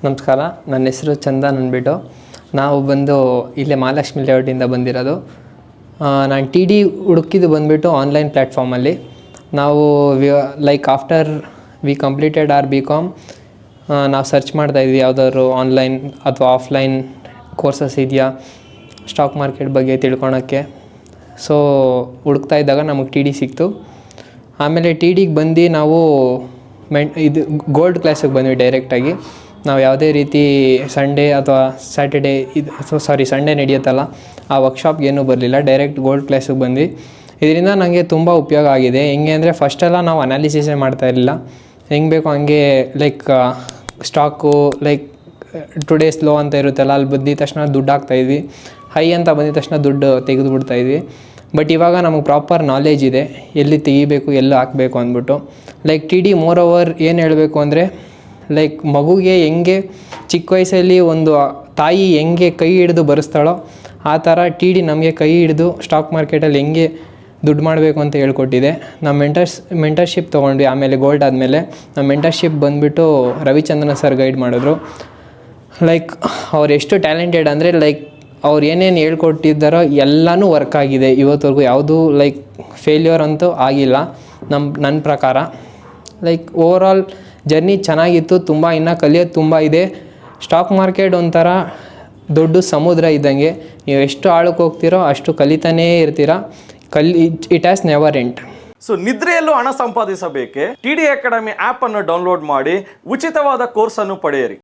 ನಮಸ್ಕಾರ, ನನ್ನ ಹೆಸರು ಚಂದನ್ ಅಂದ್ಬಿಟ್ಟು. ನಾವು ಬಂದು ಇಲ್ಲೇ ಮಹಾಲಕ್ಷ್ಮಿ ಲೇಔಟಿಂದ ಬಂದಿರೋದು. ನಾನು ಟಿ ಡಿ ಹುಡುಕಿದ್ದು ಬಂದುಬಿಟ್ಟು ಆನ್ಲೈನ್ ಪ್ಲ್ಯಾಟ್ಫಾರ್ಮಲ್ಲಿ. ನಾವು like after we completed our BCom ನಾವು ಸರ್ಚ್ ಮಾಡ್ತಾಯಿದ್ವಿ ಯಾವುದಾದ್ರು ಆನ್ಲೈನ್ ಅಥವಾ ಆಫ್ಲೈನ್ ಕೋರ್ಸಸ್ ಇದೆಯಾ ಸ್ಟಾಕ್ ಮಾರ್ಕೆಟ್ ಬಗ್ಗೆ ತಿಳ್ಕೊಳಕ್ಕೆ. ಸೊ ಹುಡುಕ್ತಾ ಇದ್ದಾಗ ನಮಗೆ ಟಿ ಡಿ ಸಿಕ್ತು. ಆಮೇಲೆ ಟಿ ಡಿಗೆ ಬಂದು ನಾವು ಇದು ಗೋಲ್ಡ್ ಕ್ಲಾಸಿಗೆ ಬಂದ್ವಿ ಡೈರೆಕ್ಟಾಗಿ. ನಾವು ಯಾವುದೇ ರೀತಿ ಸಂಡೇ ಅಥವಾ ಸ್ಯಾಟರ್ಡೇ ಸಂಡೇ ನಡೆಯುತ್ತಲ್ಲ ಆ ವರ್ಕ್ಶಾಪ್ಗೆ ಏನೂ ಬರಲಿಲ್ಲ, ಡೈರೆಕ್ಟ್ ಗೋಲ್ಡ್ ಕ್ಲಾಸಿಗೆ ಬಂದ್ವಿ. ಇದರಿಂದ ನನಗೆ ತುಂಬ ಉಪಯೋಗ ಆಗಿದೆ. ಹೆಂಗೆ ಅಂದರೆ ಫಸ್ಟೆಲ್ಲ ನಾವು ಅನಾಲಿಸಿಸೇ ಮಾಡ್ತಾಯಿರಲಿಲ್ಲ, ಹೆಂಗೆ ಬೇಕೋ ಹಂಗೆ like stock like today's low ಅಂತ ಇರುತ್ತಲ್ಲ, ಅಲ್ಲಿ ಬಂದಿದ ತಕ್ಷಣ ದುಡ್ಡು ಹಾಕ್ತಾಯಿದ್ವಿ, ಹೈ ಅಂತ ಬಂದಿದ ತಕ್ಷಣ ದುಡ್ಡು ತೆಗೆದು ಬಿಡ್ತಾಯಿದ್ವಿ. ಬಟ್ ಇವಾಗ ನಮಗೆ ಪ್ರಾಪರ್ ನಾಲೆಜ್ ಇದೆ, ಎಲ್ಲಿ ತೆಗಿಬೇಕು ಎಲ್ಲಿ ಹಾಕಬೇಕು ಅಂದ್ಬಿಟ್ಟು. Like T D more over ಏನು ಹೇಳಬೇಕು ಅಂದರೆ, ಲೈಕ್ ಮಗುಗೆ ಹೆಂಗೆ ಚಿಕ್ಕ ವಯಸ್ಸಲ್ಲಿ ಒಂದು ತಾಯಿ ಹೆಂಗೆ ಕೈ ಹಿಡಿದು ಬರೆಸ್ತಾಳೋ ಆ ಥರ ಟಿ ಡಿ ನಮಗೆ ಕೈ ಹಿಡಿದು ಸ್ಟಾಕ್ ಮಾರ್ಕೆಟಲ್ಲಿ ಹೆಂಗೆ ದುಡ್ಡು ಮಾಡಬೇಕು ಅಂತ ಹೇಳ್ಕೊಟ್ಟಿದೆ. ನಾವು ಮೆಂಟರ್ಶಿಪ್ ತೊಗೊಂಡ್ವಿ. ಆಮೇಲೆ ಗೋಲ್ಡ್ ಆದಮೇಲೆ ನಮ್ಮ ಮೆಂಟರ್ಶಿಪ್ ಬಂದುಬಿಟ್ಟು ರವಿಚಂದ್ರನ್ ಸರ್ ಗೈಡ್ ಮಾಡಿದ್ರು. ಲೈಕ್ ಅವ್ರು ಎಷ್ಟು ಟ್ಯಾಲೆಂಟೆಡ್ ಅಂದರೆ, ಲೈಕ್ ಅವ್ರು ಏನೇನು ಹೇಳ್ಕೊಟ್ಟಿದ್ದಾರೋ ಎಲ್ಲನೂ ವರ್ಕ್ ಆಗಿದೆ ಇವತ್ತವರೆಗೂ. ಯಾವುದೂ ಲೈಕ್ ಫೇಲ್ಯೂರ್ ಅಂತೂ ಆಗಿಲ್ಲ ನನ್ನ ಪ್ರಕಾರ. ಲೈಕ್ ಓವರಾಲ್ ಜರ್ನಿ ಚೆನ್ನಾಗಿತ್ತು. ತುಂಬ ಇನ್ನೂ ಕಲಿಯೋದು ತುಂಬ ಇದೆ. ಸ್ಟಾಕ್ ಮಾರ್ಕೆಟ್ ಒಂಥರ ದೊಡ್ಡ ಸಮುದ್ರ ಇದ್ದಂಗೆ, ನೀವು ಎಷ್ಟು ಆಳಕ್ಕೆ ಹೋಗ್ತೀರೋ ಅಷ್ಟು ಕಲಿತಾನೇ ಇರ್ತೀರ. It has never end. So ನಿದ್ರೆಯಲ್ಲೂ ಹಣ ಸಂಪಾದಿಸಬೇಕೆ? TD ಅಕಾಡೆಮಿ ಆ್ಯಪ್ ಅನ್ನು ಡೌನ್ಲೋಡ್ ಮಾಡಿ ಉಚಿತವಾದ ಕೋರ್ಸನ್ನು ಪಡೆಯಿರಿ.